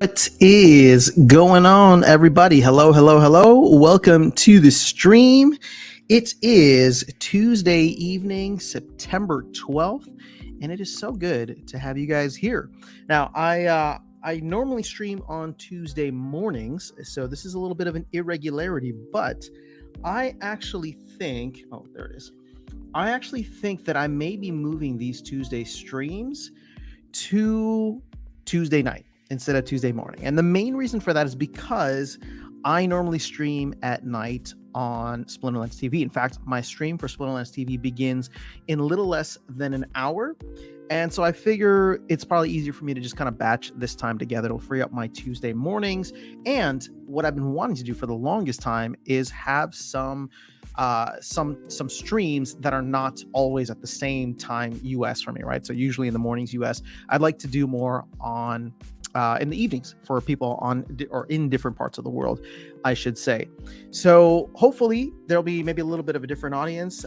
What is going on, everybody? Hello, hello, hello. Welcome to the stream. It is Tuesday evening, September 12th, and it is so good to have you guys here. Now, I normally stream on Tuesday mornings, so this is a little bit of an irregularity, but I actually think, oh, there it is. I actually think that I may be moving these Tuesday streams to Tuesday night instead of Tuesday morning. And the main reason for that is because I normally stream at night on Splinterlands TV. In fact, my stream for Splinterlands TV begins in a little less than an hour. And so I figure it's probably easier for me to just kind of batch this time together. It'll free up my Tuesday mornings. And what I've been wanting to do for the longest time is have some streams that are not always at the same time US for me, right? So usually in the mornings US. I'd like to do more on in the evenings for people on or in different parts of the world, I should say. So hopefully there'll be maybe a little bit of a different audience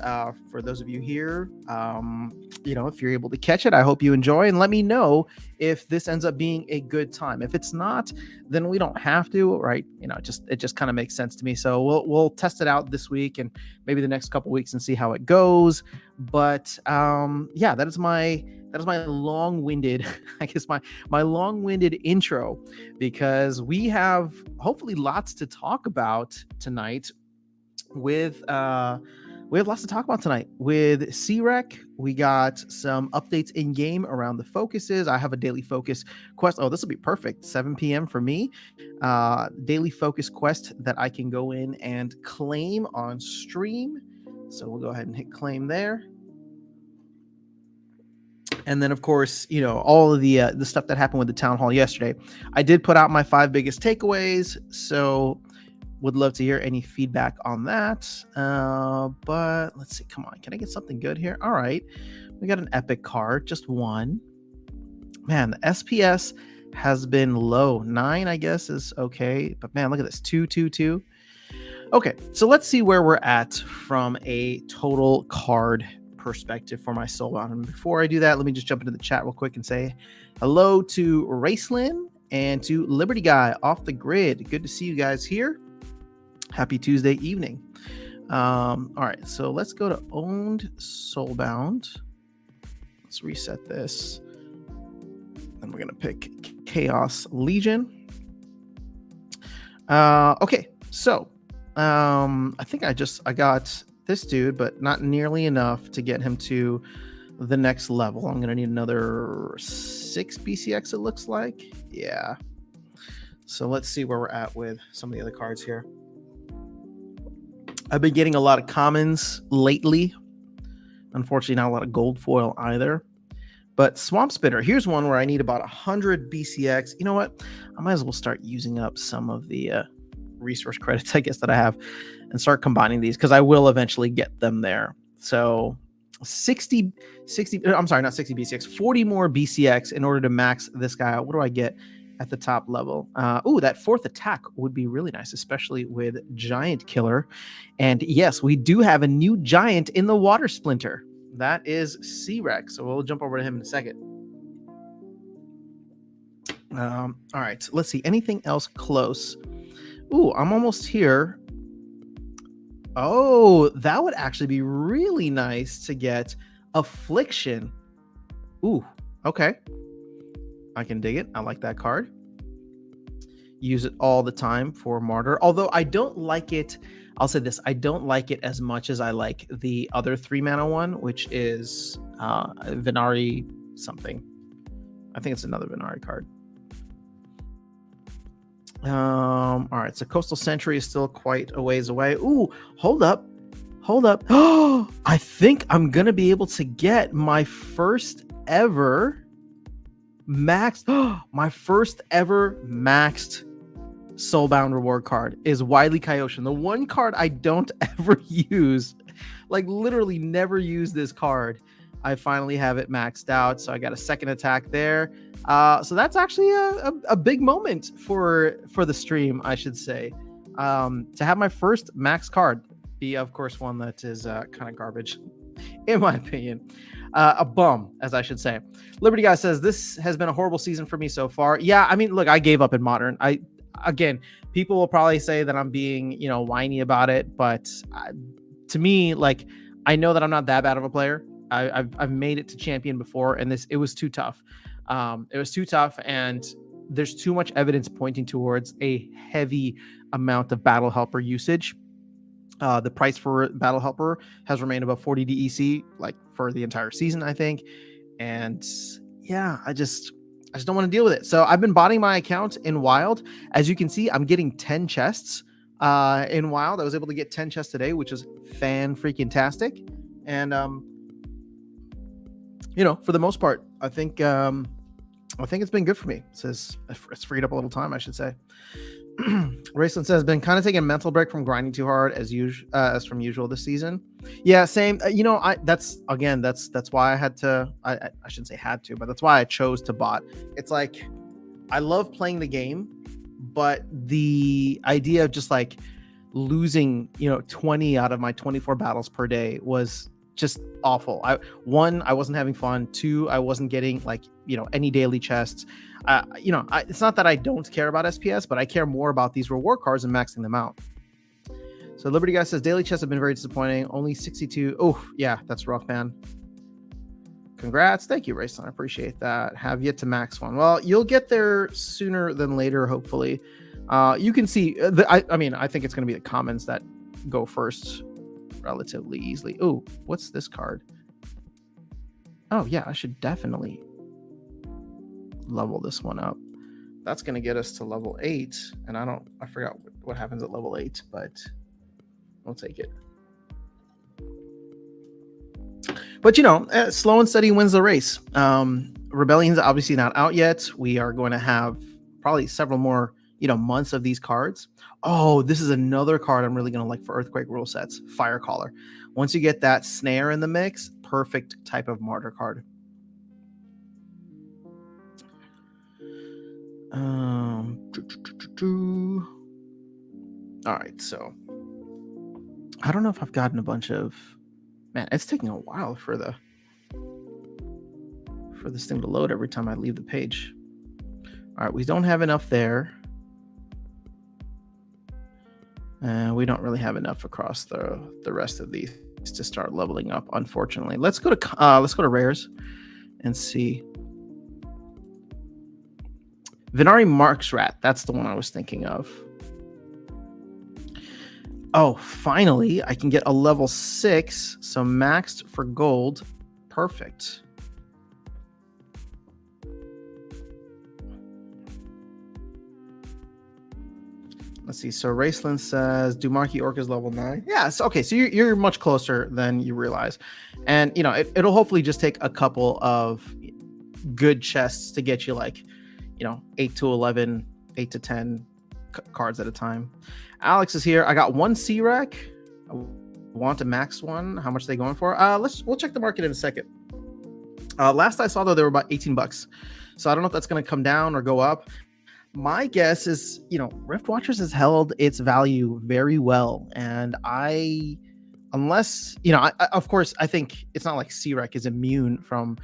for those of you here. If you're able to catch it, I hope you enjoy, and let me know if this ends up being a good time. If it's not, then we don't have to, right? It just kind of makes sense to me. So we'll test it out this week and maybe the next couple weeks and see how it goes. But that is my long-winded, I guess my long-winded intro, because we have hopefully lots to talk about tonight with C-Rec. We got some updates in game around the focuses. I have a daily focus quest. Oh, this will be perfect. 7 p.m. for me. Daily focus quest that I can go in and claim on stream. So we'll go ahead and hit claim there. And then, of course, all of the stuff that happened with the town hall yesterday. I did put out my 5 biggest takeaways, so would love to hear any feedback on that. But let's see. Come on. Can I get something good here? All right. We got an epic card. Just one. Man, the SPS has been low. 9, I guess, is okay. But, man, look at this. 2, 2, 2. Okay, so let's see where we're at from a total card perspective for my Soulbound. And before I do that, let me just jump into the chat real quick and say hello to Racelyn and to Liberty Guy off the grid. Good to see you guys here. Happy Tuesday evening. All right, so let's go to owned Soulbound. Let's reset this. And we're gonna pick Chaos Legion. Okay, so I think I got this dude, but not nearly enough to get him to the next level. I'm going to need another 6 BCX, it looks like. Yeah. So let's see where we're at with some of the other cards here. I've been getting a lot of commons lately. Unfortunately, not a lot of gold foil either. But Swamp Spitter, here's one where I need about 100 BCX. You know what? I might as well start using up some of the resource credits, I guess, that I have, and start combining these, because I will eventually get them there. So 40 more BCX in order to max this guy out. What do I get at the top level? That 4th attack would be really nice, especially with Giant Killer. And yes, we do have a new giant in the Water Splinter. That is C-Rec. So we'll jump over to him in a second. All right, let's see. Anything else close? Ooh, I'm almost here. Oh, that would actually be really nice to get Affliction. Ooh, okay. I can dig it. I like that card. Use it all the time for Martyr. Although I don't like it. I'll say this. I don't like it as much as I like the other 3-mana one, which is Venari something. I think it's another Venari card. All right, so Coastal Sentry is still quite a ways away. Ooh, hold up. Oh, I think I'm gonna be able to get my first ever maxed Soulbound reward card is Wily Kaioshin. The one card I don't ever use, like literally never use this card. I finally have it maxed out, so I got a 2nd attack there. So that's actually a big moment for the stream, I should say. To have my first max card be, of course, one that is kind of garbage, in my opinion. A bum, as I should say. Liberty Guy says, this has been a horrible season for me so far. Yeah, I mean, look, I gave up in Modern. Again, people will probably say that I'm being, whiny about it, but to me, like, I know that I'm not that bad of a player. I've made it to champion before, and it was too tough. It was too tough, and there's too much evidence pointing towards a heavy amount of Battle Helper usage. The price for Battle Helper has remained above 40 DEC like for the entire season, I think. And yeah, I just don't want to deal with it. So I've been botting my account in Wild. As you can see, I'm getting 10 chests in Wild. I was able to get 10 chests today, which is fan-freaking-tastic. And for the most part, I think it's been good for me. It's freed up a little time, I should say. Raceland says, been kind of taking a mental break from grinding too hard as from usual this season. Yeah, same. That's why I had to. I shouldn't say had to, but that's why I chose to bot. It's like I love playing the game, but the idea of just like losing 20 out of my 24 battles per day was just awful. I wasn't having fun. 2, I wasn't getting any daily chests. It's not that I don't care about SPS, but I care more about these reward cards and maxing them out. So Liberty Guy says, daily chests have been very disappointing. Only 62. Oh, yeah, that's rough, man. Congrats. Thank you, Rayson. I appreciate that. Have yet to max one. Well, you'll get there sooner than later, hopefully. You can see, I think it's going to be the commons that go first relatively easily. Oh, what's this card? Oh, yeah, I should definitely level this one up. That's going to get us to level 8, and I forgot what happens at level 8, but we'll take it. But slow and steady wins the race. Rebellion's obviously not out yet. We are going to have probably several more months of these cards. Oh, this is another card I'm really going to like for Earthquake rule sets. Firecaller. Once you get that snare in the mix, perfect type of martyr card. All right, so I don't know if I've gotten a bunch of, man, it's taking a while for this thing to load every time I leave the page. All right, we don't have enough there. And we don't really have enough across the rest of these to start leveling up, unfortunately. Let's go to rares and see. Venari Marksrat, that's the one I was thinking of. Oh, finally, I can get a level 6, so maxed for gold. Perfect. Let's see. So Raceland says, Dumarki Orca's level 9. Yeah, so, okay, so you're much closer than you realize. And, it'll hopefully just take a couple of good chests to get you 8 to 11, 8 to 10 cards at a time. Alex is here. I got one C-Rec. I want to max one. How much are they going for? We'll check the market in a second. Last I saw, though, they were about $18. So I don't know if that's going to come down or go up. My guess is, Rift Watchers has held its value very well. And of course, I think it's not like C-Rec is immune from,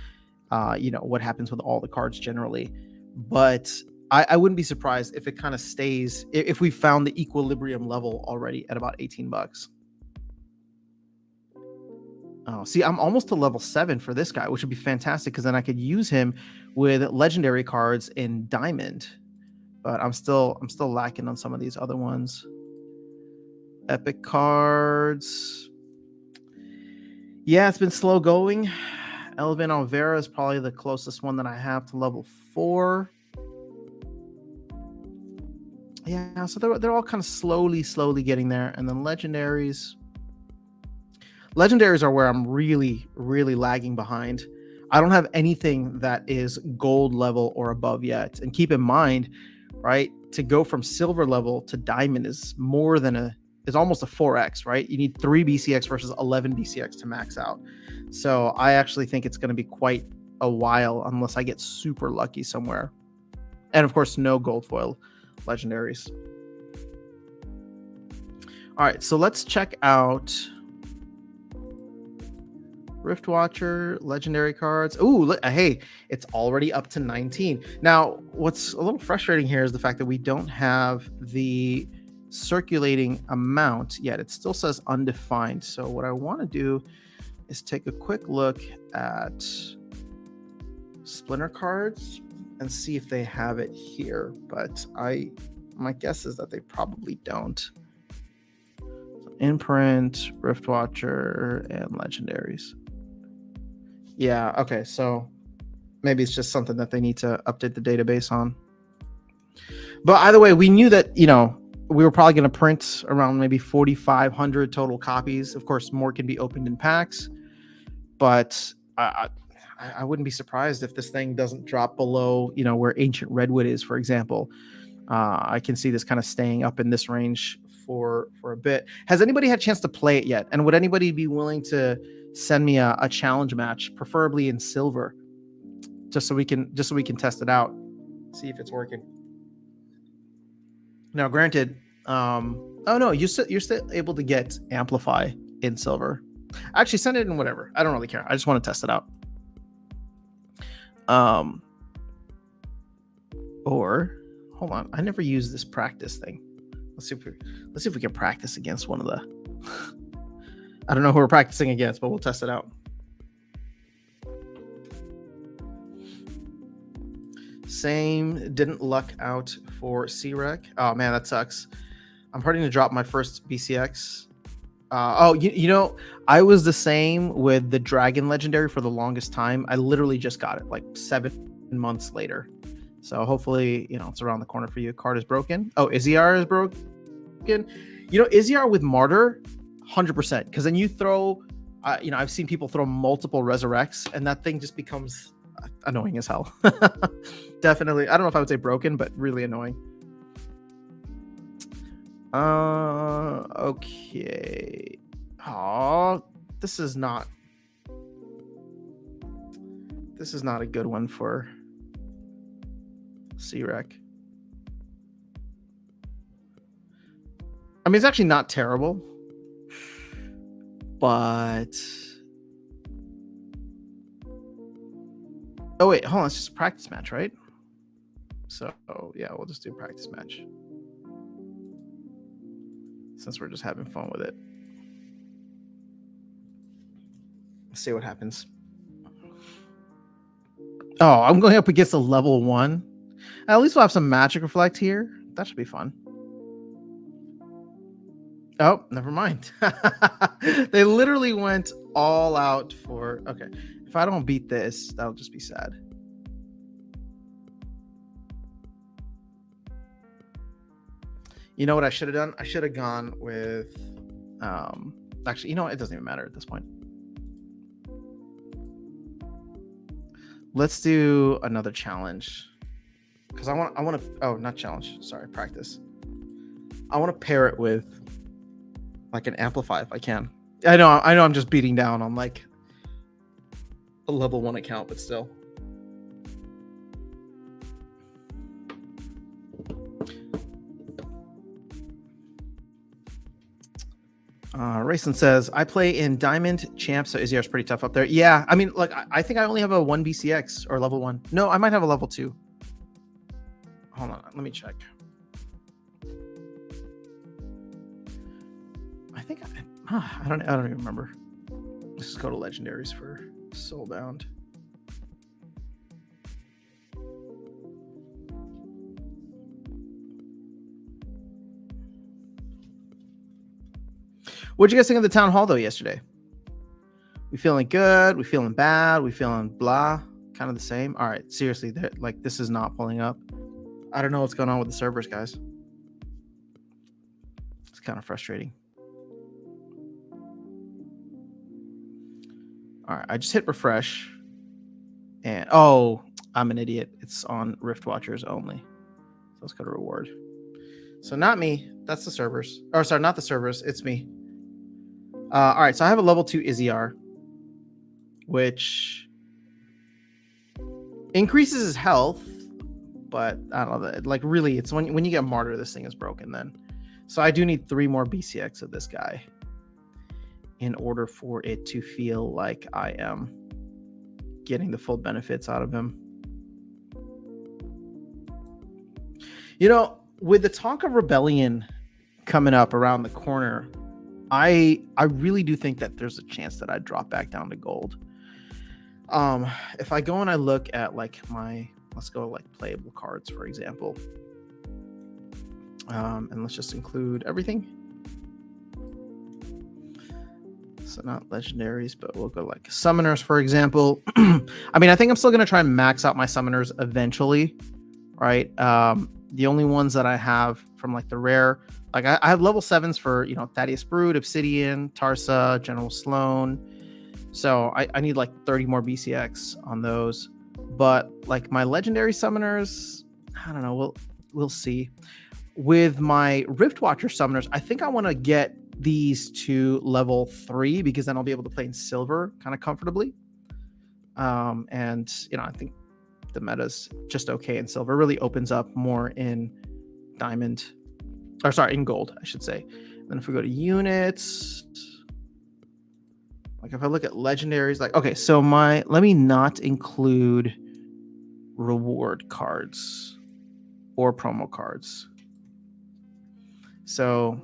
what happens with all the cards generally. But I wouldn't be surprised if it kind of stays, if we found the equilibrium level already at about $18. Oh, see, I'm almost to level 7 for this guy, which would be fantastic because then I could use him with legendary cards in Diamond. But I'm still lacking on some of these other ones. Epic cards. Yeah, it's been slow going. Elvin Alvera is probably the closest one that I have to level 4. Yeah, so they're all kind of slowly getting there. And then legendaries. Legendaries are where I'm really, really lagging behind. I don't have anything that is gold level or above yet. And keep in mind, right, to go from silver level to diamond is almost a 4x, right? You need 3 BCX versus 11 BCX to max out. So I actually think it's going to be quite a while unless I get super lucky somewhere. And of course, no gold foil legendaries. All right, so let's check out Rift Watcher, legendary cards. Ooh, hey, it's already up to 19. Now, what's a little frustrating here is the fact that we don't have the circulating amount yet. It still says undefined. So what I want to do is take a quick look at Splinter cards and see if they have it here. But my guess is that they probably don't. So Imprint, Rift Watcher, and legendaries. Yeah, okay, so maybe it's just something that they need to update the database on. But either way, we knew that, we were probably going to print around maybe 4,500 total copies. Of course, more can be opened in packs, but I wouldn't be surprised if this thing doesn't drop below, where Ancient Redwood is, for example. I can see this kind of staying up in this range for a bit. Has anybody had a chance to play it yet? And would anybody be willing to send me a challenge match, preferably in silver, just so we can test it out, see if it's working? Now, granted, oh no, you're still able to get Amplify in silver. Actually, send it in whatever. I don't really care. I just want to test it out. Or hold on, I never used this practice thing. Let's see if we can practice against one of the. I don't know who we're practicing against, but we'll test it out. Same, didn't luck out for C-Rec. Oh man, that sucks. I'm starting to drop my first BCX. I was the same with the Dragon Legendary for the longest time. I literally just got it like 7 months later. So hopefully, it's around the corner for you. Card is broken. Oh, Iziar is broken. Iziar with Martyr, 100%. Because then you throw, I've seen people throw multiple Resurrects, and that thing just becomes annoying as hell. Definitely. I don't know if I would say broken, but really annoying. Okay. Oh, this is not a good one for C-Rec. I mean, it's actually not terrible, but oh wait, hold on, it's just a practice match, right? So yeah, we'll just do a practice match since we're just having fun with it. Let's see what happens. Oh, I'm going up against a level 1. At least we'll have some Magic Reflect here. That should be fun. Oh, never mind. They literally went all out for... Okay, if I don't beat this, that'll just be sad. You know what I should have done? I should have gone with... Actually, you know what? It doesn't even matter at this point. Let's do another challenge. Because I want to... Oh, not challenge. Sorry, practice. I want to pair it with like an Amplify if I can. I know I'm just beating down on like a level 1 account, but still. Rayson says, I play in Diamond Champ, so Iziar's pretty tough up there. Yeah, I mean, like, I think I only have a 1 BCX or level 1. No, I might have a level 2. Hold on, let me check. I think I don't even remember. Let's just go to legendaries for Soulbound. What'd you guys think of the town hall though yesterday? We feeling good? We feeling bad? We feeling blah? Kind of the same? All right, seriously, like this is not pulling up. I don't know what's going on with the servers, guys. It's kind of frustrating. All right, I just hit refresh. And oh, I'm an idiot. It's on Rift Watchers only. So let's go to reward. So not me. That's the servers. Or sorry, not the servers. It's me. All right, so I have a level 2 Iziar, which increases his health, but I don't know. Like really, it's when you get Martyr, this thing is broken then. So I do need 3 more BCX of this guy. in order for it to feel like I am getting the full benefits out of him. You know, with the talk of Rebellion coming up around the corner, I really do think that there's a chance that I drop back down to gold. If I go and I look at like let's go like playable cards, for example. And let's just include everything. So not legendaries, but we'll go like summoners, for example. I mean, I think I'm still going to try and max out my summoners eventually, right? The only ones that I have from like the rare, like I have level 7s for, Thaddeus Brood, Obsidian, Tarsa, General Sloan. So I need like 30 more BCX on those. But like my legendary summoners, I don't know. We'll see. With my Riftwatcher summoners, I think I want to get these to level 3 because then I'll be able to play in silver kind of comfortably. And I think the meta's just okay in silver. It really opens up more in diamond, or sorry, in gold, I should say. And then if we go to units, like if I look at legendaries, like, okay, so let me not include reward cards or promo cards. So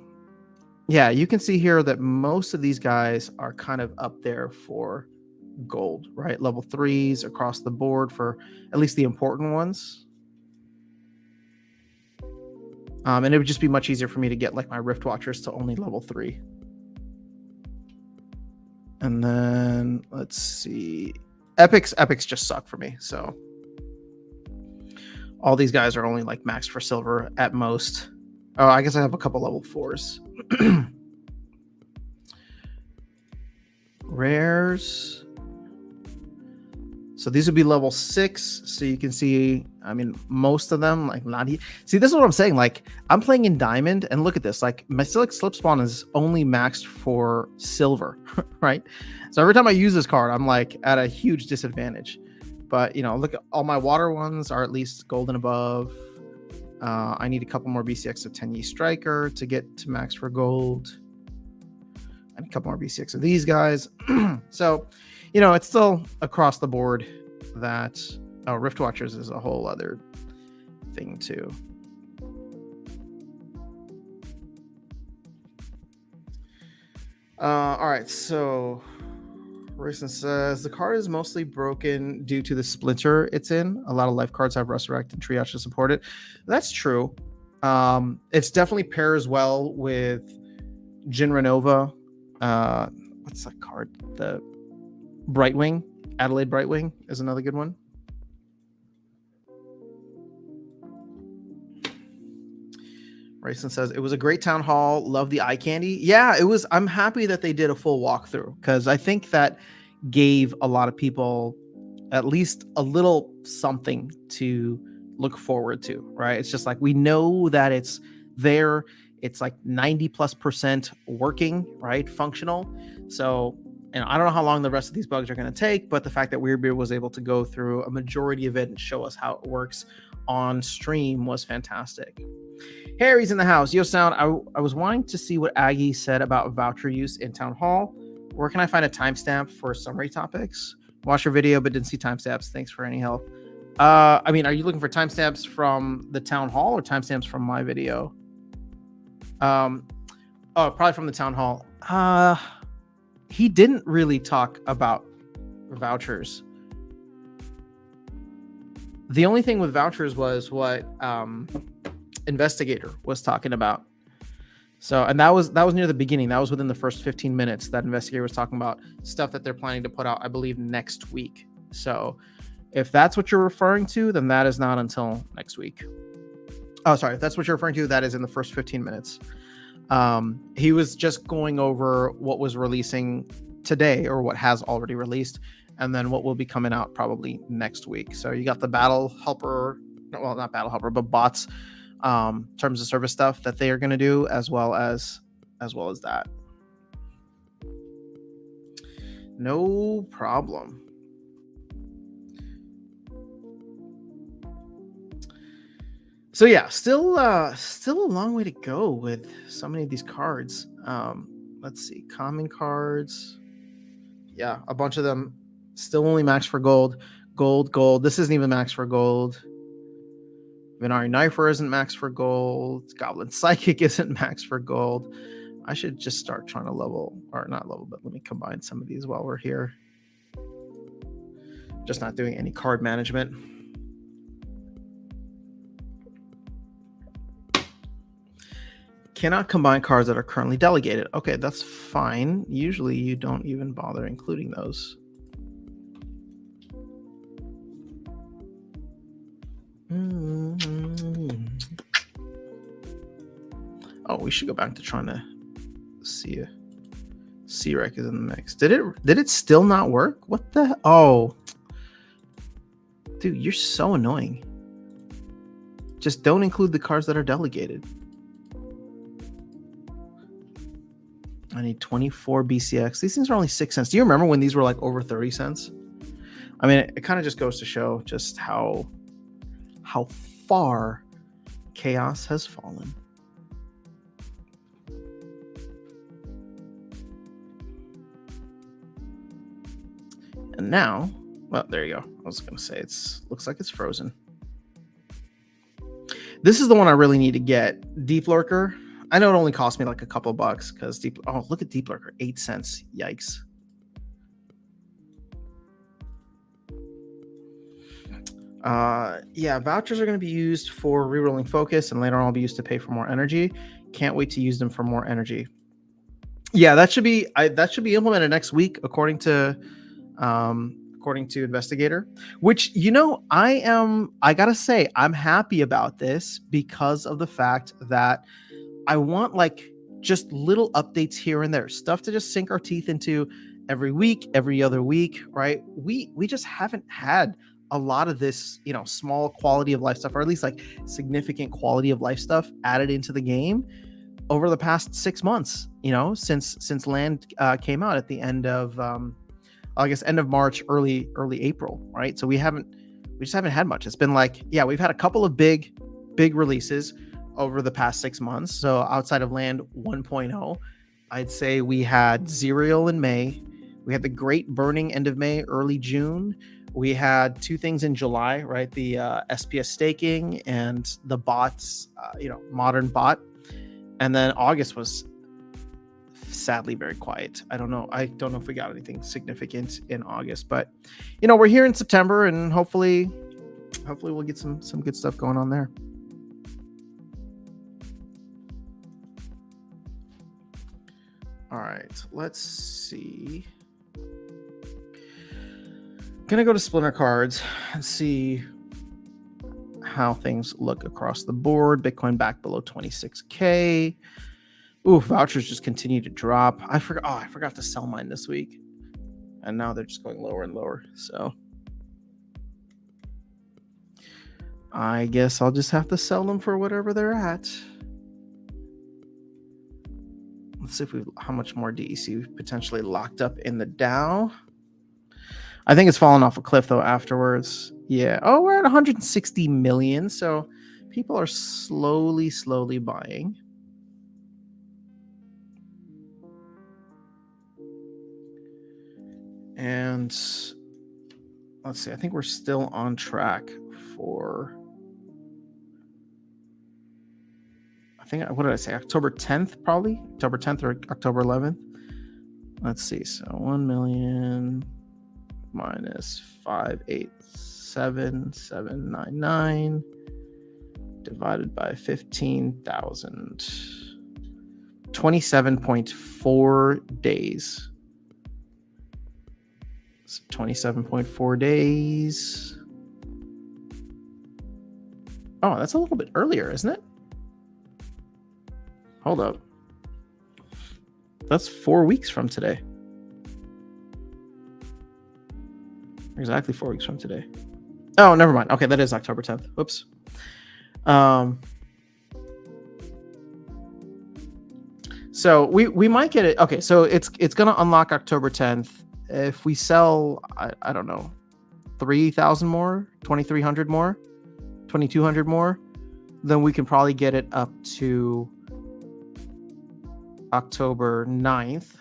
yeah, you can see here that most of these guys are kind of up there for gold, right? Level 3s across the board for at least the important ones. And it would just be much easier for me to get like my Rift Watchers to only level 3. And then let's see. Epics just suck for me. So all these guys are only like maxed for silver at most. Oh, I guess I have a couple level 4s. Rares. So these would be level 6. So you can see, I mean, most of them, like see, this is what I'm saying. Like I'm playing in diamond and look at this, like my Silic Slip Spawn is only maxed for silver, right? So every time I use this card, I'm like at a huge disadvantage. But look at all my water ones are at least gold and above. I need a couple more BCX of Tenyi Striker to get to max for gold. And a couple more BCX of these guys. So, it's still across the board that Rift Watchers is a whole other thing too. All right, so Rayson says the card is mostly broken due to the splinter it's in. A lot of life cards have Resurrect and Triage to support it. That's true. It's definitely pairs well with Jin Renova. What's that card? The Brightwing. Adelaide Brightwing is another good one. Rayson says it was a great town hall. Love the eye candy. Yeah, it was. I'm happy that they did a full walkthrough because I think that gave a lot of people at least a little something to look forward to, right? It's just like we know that it's there. It's like 90+% working, right? Functional. So, and I don't know how long the rest of these bugs are going to take, but the fact that Weirdbeard was able to go through a majority of it and show us how it works on stream was fantastic. Harry's in the house. Yo, Sound, I was wanting to see what Aggie said about voucher use in Town Hall. Where can I find a timestamp for summary topics? Watch your video, but didn't see timestamps. Thanks for any help. I mean, are you looking for timestamps from the Town Hall or timestamps from my video? Probably from the Town Hall. He didn't really talk about vouchers. The only thing with vouchers was what Investigator was talking about. So, and that was near the beginning. That was within the first 15 minutes that Investigator was talking about stuff that they're planning to put out, I believe, next week. So if that's what you're referring to, then that is not until next week. Oh, sorry. If that's what you're referring to, that is in the first 15 minutes. He was just going over what was releasing today or what has already released, and then what will be coming out probably next week. So you got the Battle Helper, well, not Battle Helper, but bots, terms of service stuff that they are going to do, as well as that. No problem. So yeah, still a long way to go with so many of these cards. let's see, common cards. Yeah, a bunch of them still only max for gold. Gold. This isn't even max for gold. Venari Knifer isn't max for gold. Goblin Psychic isn't max for gold. I should just start trying to level, or not level, but let me combine some of these while we're here. Just not doing any card management. Cannot combine cards that are currently delegated. Okay, that's fine. Usually you don't even bother including those. Oh, we should go back to trying to see if C-Rec is in the mix. Did it still not work? What the hell? Oh. Dude, you're so annoying. Just don't include the cards that are delegated. I need 24 BCX. These things are only 6 cents. Do you remember when these were like over 30 cents? I mean, it kind of just goes to show just how far chaos has fallen. And now, well, there you go. I was going to say looks like it's frozen. This is the one I really need to get. Deep Lurker. I know it only cost me like a couple bucks because oh, look at Deep Lurker, 8 cents. Yikes. Yeah, vouchers are going to be used for rerolling focus, and later on will be used to pay for more energy. Can't wait to use them for more energy. Yeah, that should be implemented next week, according to Investigator. Which, I gotta say, I'm happy about this because of the fact that I want like just little updates here and there, stuff to just sink our teeth into every week, every other week, right? We just haven't had a lot of this, small quality of life stuff, or at least like significant quality of life stuff added into the game over the past 6 months, since Land came out at the end of, end of March, early April, right? So we just haven't had much. It's been like, yeah, we've had a couple of big releases over the past 6 months. So outside of Land 1.0, I'd say we had Zerial in May. We had the Great Burning end of May, early June. We had 2 things in July, right? The SPS staking and the bots, modern bot. And then August was sadly very quiet. I don't know if we got anything significant in August, but we're here in September, and hopefully we'll get some good stuff going on there. All right, let's see. Gonna go to Splinter Cards and see how things look across the board. Bitcoin back below 26K. Ooh, vouchers just continue to drop. I forgot to sell mine this week, and now they're just going lower and lower. So I guess I'll just have to sell them for whatever they're at. Let's see how much more DEC we've potentially locked up in the Dow. I think it's fallen off a cliff though afterwards. Yeah. Oh, we're at 160 million. So people are slowly buying. And let's see. I think we're still on track for, what did I say? October 10th, probably? October 10th or October 11th? Let's see. So 1 million minus 587,799 divided by 15,000. 27.4 days. So 27.4 days. Oh, that's a little bit earlier, isn't it? Hold up. That's 4 weeks from today. Exactly 4 weeks from today. Oh, never mind. Okay, that is October 10th. Whoops. So we might get it. Okay, so it's gonna unlock October 10th. If we sell, I don't know, 3,000 more, 2,300 more, 2,200 more, then we can probably get it up to October 9th.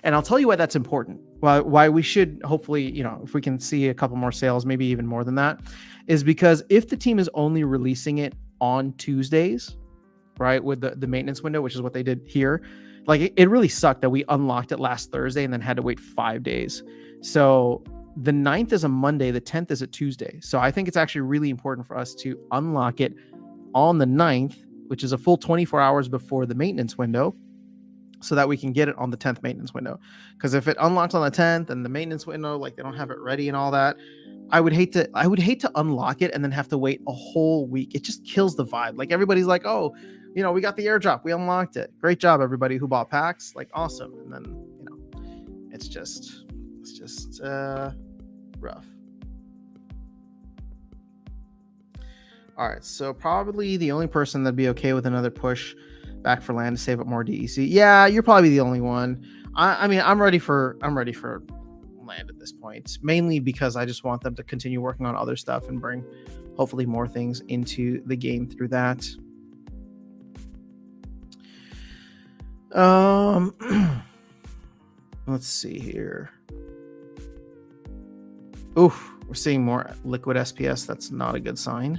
And I'll tell you why that's important. Why we should hopefully, if we can see a couple more sales, maybe even more than that, is because if the team is only releasing it on Tuesdays, right, with the maintenance window, which is what they did here, like it really sucked that we unlocked it last Thursday and then had to wait 5 days. So the 9th is a Monday, the 10th is a Tuesday. So I think it's actually really important for us to unlock it on the 9th, which is a full 24 hours before the maintenance window, so that we can get it on the 10th maintenance window. Because if it unlocks on the 10th and the maintenance window, like they don't have it ready and all that, I would hate to unlock it and then have to wait a whole week. It just kills the vibe. Like everybody's like, oh, we got the airdrop, we unlocked it. Great job, everybody who bought packs. Like awesome. And then, it's just rough. All right, so probably the only person that'd be okay with another push back for land to save up more DEC. Yeah, you're probably the only one. I mean, I'm ready for land at this point, mainly because I just want them to continue working on other stuff and bring hopefully more things into the game through that. Let's see here. Oof, we're seeing more liquid SPS. That's not a good sign.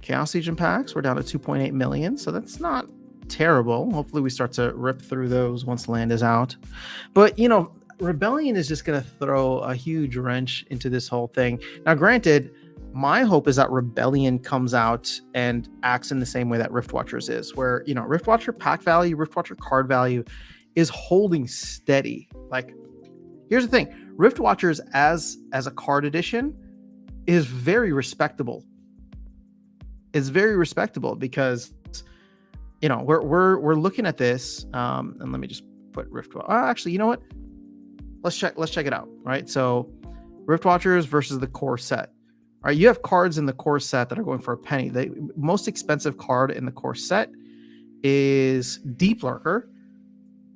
Chaos Legion packs, we're down to 2.8 million, so that's not terrible. Hopefully we start to rip through those once land is out. But, Rebellion is just going to throw a huge wrench into this whole thing. Now, granted, my hope is that Rebellion comes out and acts in the same way that Riftwatchers is, where, Riftwatcher pack value, Riftwatcher card value is holding steady. Like, here's the thing. Riftwatchers as a card edition is very respectable. It's very respectable because, we're looking at this, and let me just put Riftwatcher. Actually, you know what? Let's check it out. Right. So Riftwatchers versus the core set. All right. You have cards in the core set that are going for a penny. The most expensive card in the core set is Deep Lurker.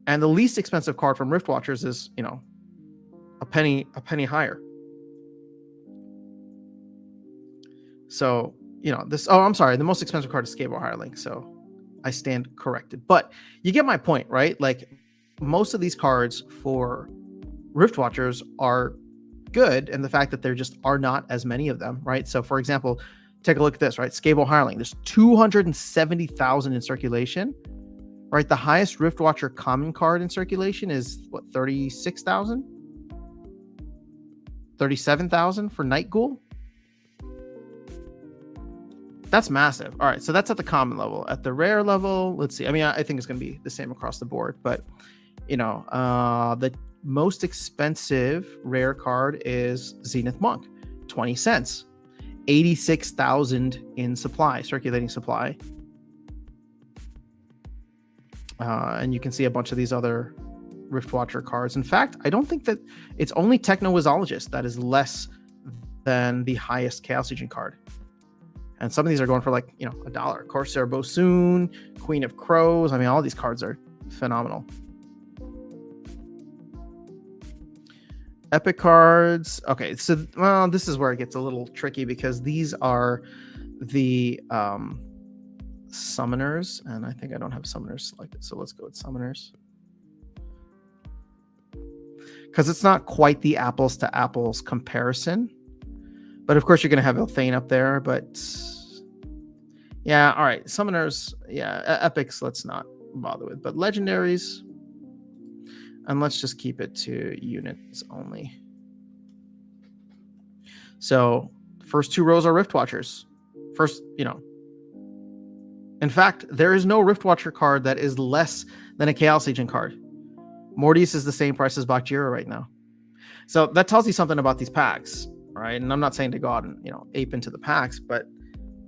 And the least expensive card from Riftwatchers is, a penny higher. So, I'm sorry. The most expensive card is Scale Hireling. So I stand corrected. But you get my point, right? Like most of these cards for Riftwatchers are good. And the fact that there just are not as many of them, right? So for example, take a look at this, right? Scale Hireling. There's 270,000 in circulation, right? The highest Riftwatcher common card in circulation is 36,000? 37,000 for Night Ghoul? That's massive. All right, so that's at the common level. At the rare level, let's see. I mean, I think it's going to be the same across the board, but the most expensive rare card is Zenith Monk, 20 cents, 86,000 in supply, circulating supply. And you can see a bunch of these other Riftwatcher cards. In fact, I don't think that it's only Techno-Wizologist that is less than the highest Chaos Legion card. And some of these are going for like, $1. Corsair Bosun, Queen of Crows. I mean, all these cards are phenomenal. Epic cards. Okay, so this is where it gets a little tricky because these are the summoners, and I think I don't have summoners selected, so let's go with summoners. Because it's not quite the apples to apples comparison. But of course, you're going to have Elthane up there. But yeah, all right. Summoners, yeah. Epics, let's not bother with. But legendaries, and let's just keep it to units only. So first two rows are Riftwatchers. First, in fact, there is no Riftwatcher card that is less than a Chaos Legion card. Mortius is the same price as Bakjira right now. So that tells you something about these packs. Right, and I'm not saying to go out and ape into the packs, but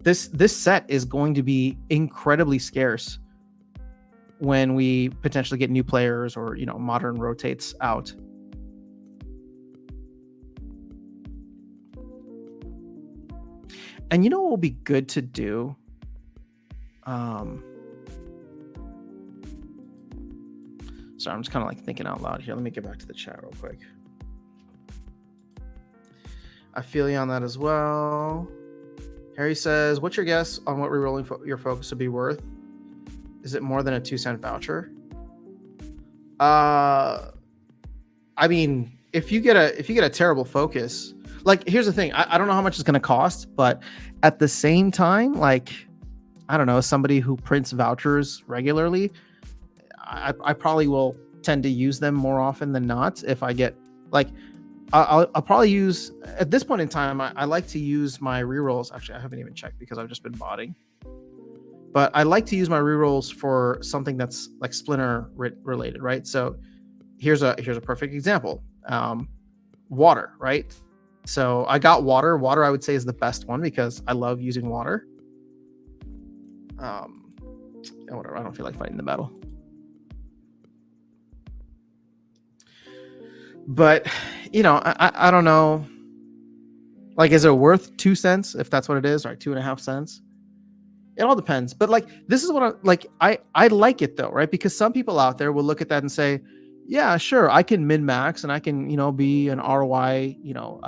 this set is going to be incredibly scarce when we potentially get new players or modern rotates out. And what will be good to do? Sorry, I'm just kind of like thinking out loud here. Let me get back to the chat real quick. I feel you on that as well. Harry says, what's your guess on what rerolling your focus would be worth? Is it more than a 2-cent voucher? I mean, if you get a terrible focus, like, here's the thing. I don't know how much it's going to cost, but at the same time, like, I don't know, somebody who prints vouchers regularly, I probably will tend to use them more often than not. If I get, like, I'll probably use, at this point in time, I like to use my rerolls. Actually, I haven't even checked because I've just been botting. But I like to use my rerolls for something that's like Splinter related, right? So here's a perfect example. Water, right? So I got water. Water, I would say, is the best one because I love using water. Whatever. I don't feel like fighting the battle. But, you know, I don't know. Like, is it worth 2 cents if that's what it is, or 2.5 cents? It all depends. But, like, this is what I like it, though, right? Because some people out there will look at that and say, yeah, sure, I can min max and I can, you know, be an ROI, you know,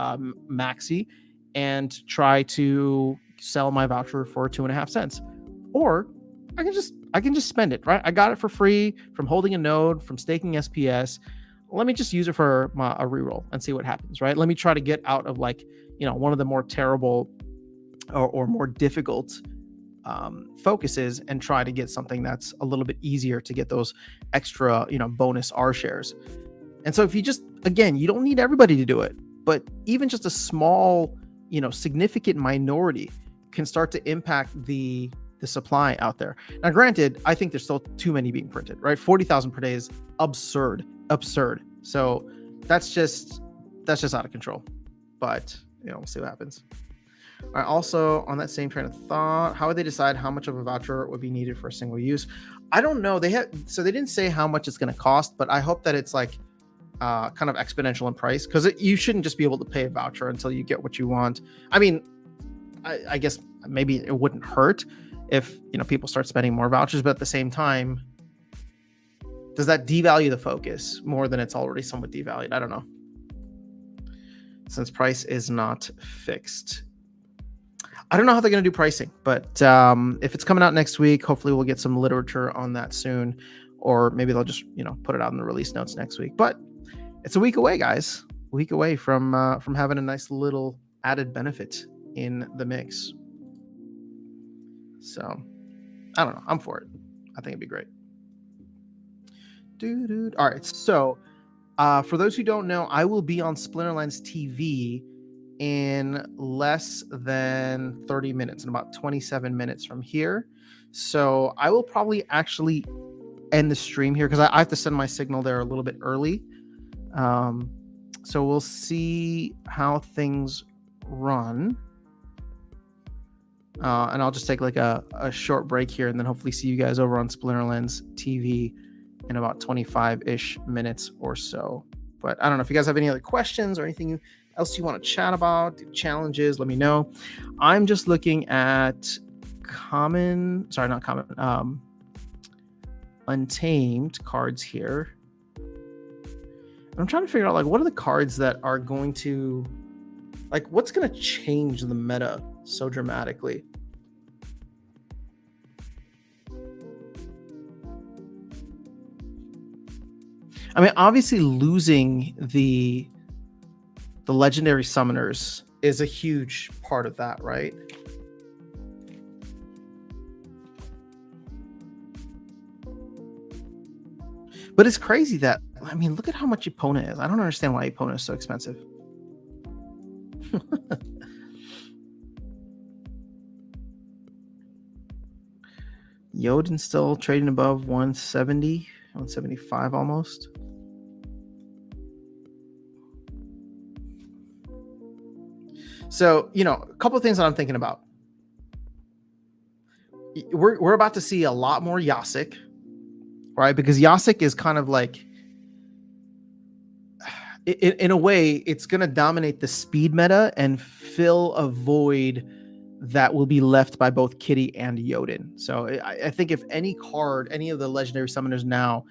maxi and try to sell my voucher for 2.5 cents. Or I can just spend it, right? I got it for free from holding a node, from staking SPS. Let me just use it for a reroll and see what happens, right? Let me try to get out of, like, you know, one of the more terrible or more difficult focuses and try to get something that's a little bit easier to get those extra, you know, bonus R shares. And so if you just, again, you don't need everybody to do it, but even just a small, you know, significant minority can start to impact the supply out there. Now, granted, I think there's still too many being printed, right? 40,000 per day is absurd. So that's just out of control. But, you know, we'll see what happens. All right, also on that same train of thought, how would they decide how much of a voucher would be needed for a single use? I don't know. They didn't say how much it's going to cost, but I hope that it's like kind of exponential in price, because you shouldn't just be able to pay a voucher until you get what you want. I mean, I guess maybe it wouldn't hurt if, you know, people start spending more vouchers, but at the same time, does that devalue the focus more than it's already somewhat devalued? I don't know. Since price is not fixed. I don't know how they're going to do pricing, but if it's coming out next week, hopefully we'll get some literature on that soon, or maybe they'll just, you know, put it out in the release notes next week. But it's a week away, guys. A week away from having a nice little added benefit in the mix. So I don't know. I'm for it. I think it'd be great. All right. So for those who don't know, I will be on Splinterlands TV in less than 30 minutes, in about 27 minutes from here. So I will probably actually end the stream here because I have to send my signal there a little bit early. So we'll see how things run. And I'll just take like a short break here and then hopefully see you guys over on Splinterlands TV in about 25-ish minutes or so. But I don't know if you guys have any other questions or anything else you want to chat about, challenges, let me know. I'm just looking at Untamed cards here. I'm trying to figure out, like, what are the cards that are going to, like, what's going to change the meta so dramatically? I mean, obviously losing the legendary summoners is a huge part of that, right? But it's crazy that, I mean, look at how much Epona is. I don't understand why Epona is so expensive. Jotun still trading above 170, 175 almost. So, you know, a couple of things that I'm thinking about. We're about to see a lot more Yasik, right? Because Yasik is kind of like, in a way, it's going to dominate the speed meta and fill a void that will be left by both Kitty and Jotun. So I think if any of the legendary summoners now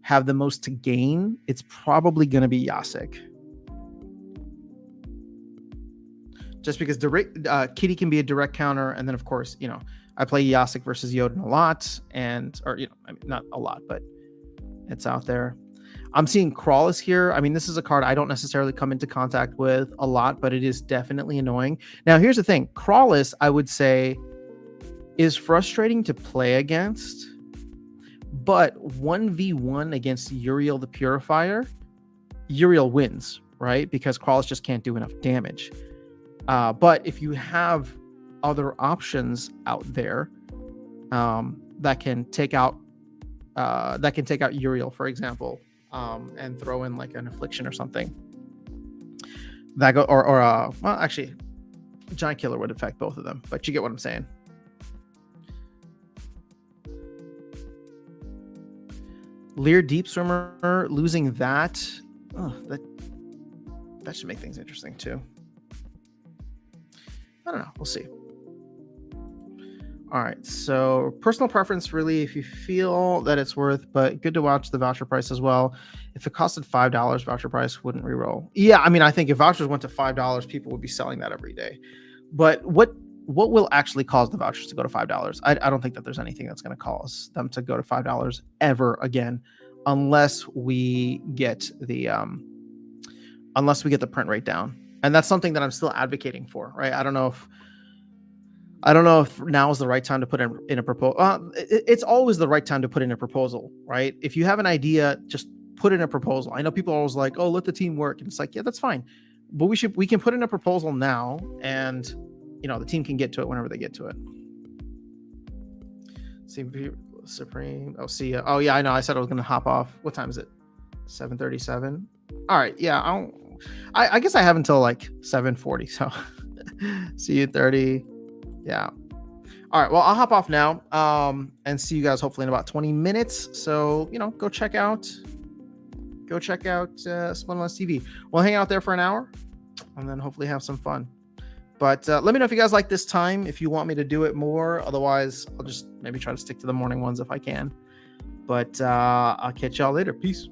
have the most to gain, it's probably going to be Yasik. just because Kitty can be a direct counter, and then of course, I play Yasik versus Jotun a lot, not a lot, but it's out there. I'm seeing Crawlus here. I mean, this is a card I don't necessarily come into contact with a lot, but it is definitely annoying. Now, here's the thing. Crawlus, I would say, is frustrating to play against, but 1v1 against Uriel the Purifier, Uriel wins, right? Because Crawlus just can't do enough damage. But if you have other options out there that can take out Uriel, for example, and throw in like an Affliction or something, well, actually, Giant Killer would affect both of them, but you get what I'm saying. Lear Deep Swimmer, losing that, that should make things interesting too. I don't know. We'll see. All right. So personal preference, really, if you feel that it's worth, but good to watch the voucher price as well. If it costed $5, voucher price wouldn't reroll. Yeah, I mean, I think if vouchers went to $5, people would be selling that every day. But what will actually cause the vouchers to go to $5? I don't think that there's anything that's going to cause them to go to $5 ever again, unless we get the print rate down. And that's something that I'm still advocating for, right? I don't know if now is the right time to put in a proposal. It's always the right time to put in a proposal, right? If you have an idea, just put in a proposal. I know people are always like, "Oh, let the team work," and it's like, yeah, that's fine, but we can put in a proposal now, and the team can get to it whenever they get to it. CV Supreme. Oh, see ya. Oh yeah, I know. I said I was gonna hop off. What time is it? 7:37. All right. Yeah. I guess I have until like 7:40. So see you 30. Yeah. All right. Well, I'll hop off now and see you guys hopefully in about 20 minutes. So, go check out Splinterless TV. We'll hang out there for an hour and then hopefully have some fun. But let me know if you guys like this time, if you want me to do it more. Otherwise, I'll just maybe try to stick to the morning ones if I can. But I'll catch y'all later. Peace.